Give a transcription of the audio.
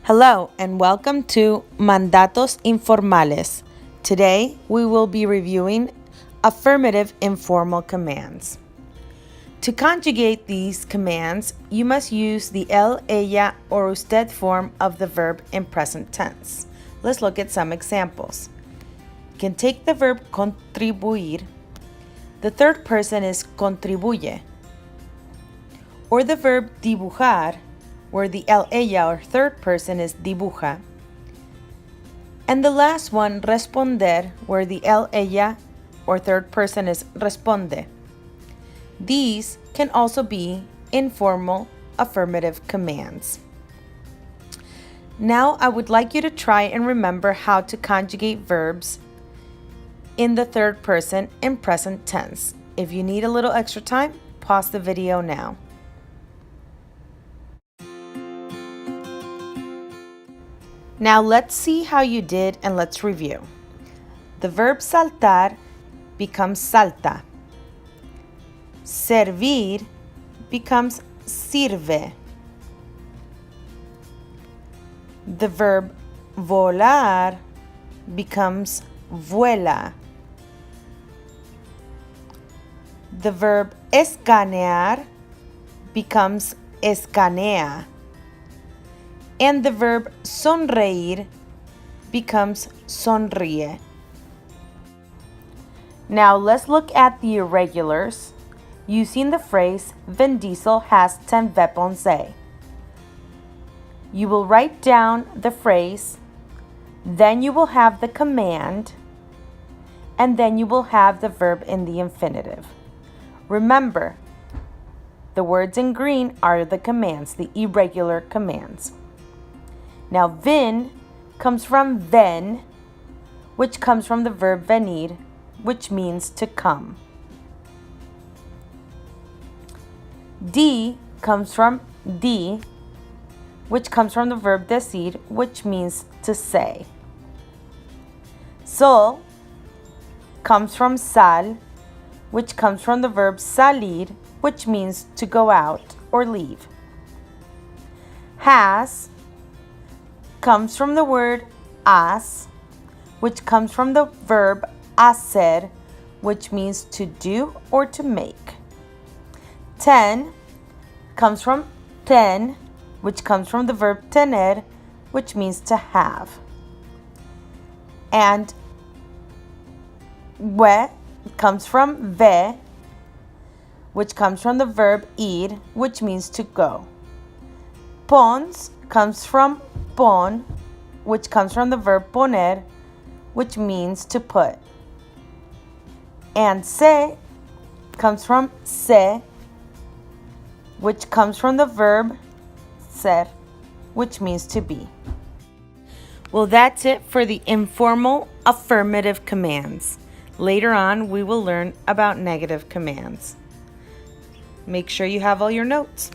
Hello and welcome to Mandatos Informales. Today we will be reviewing affirmative informal commands. To conjugate these commands, you must use the él, ella, or usted form of the verb in present tense. Let's look at some examples. You can take the verb contribuir. The third person is contribuye. Or the verb dibujar, where the él, ella, or third person is dibuja. And the last one, responder, where the él, ella, or third person is responde. These can also be informal affirmative commands. Now I would like you to try and remember how to conjugate verbs in the third person in present tense. If you need a little extra time, pause the video now. Now let's see how you did and let's review. The verb saltar becomes salta. Servir becomes sirve. The verb volar becomes vuela. The verb escanear becomes escanea. And the verb sonreír becomes sonríe. Now let's look at the irregulars using the phrase Vin Diesel has 10 weapons. You will write down the phrase, then you will have the command, and then you will have the verb in the infinitive. Remember, the words in green are the commands, the irregular commands. Now, vin comes from ven, which comes from the verb venir, which means to come. Di comes from di, which comes from the verb decir, which means to say. Sol comes from sal, which comes from the verb salir, which means to go out or leave. Has comes from the word as, which comes from the verb hacer, which means to do or to make. Ten comes from ten, which comes from the verb tener, which means to have. And we comes from ve, which comes from the verb ir, which means to go. Pons comes from pon, which comes from the verb poner, which means to put. And se comes from se, which comes from the verb ser, which means to be. Well, that's it for the informal affirmative commands. Later on, we will learn about negative commands. Make sure you have all your notes.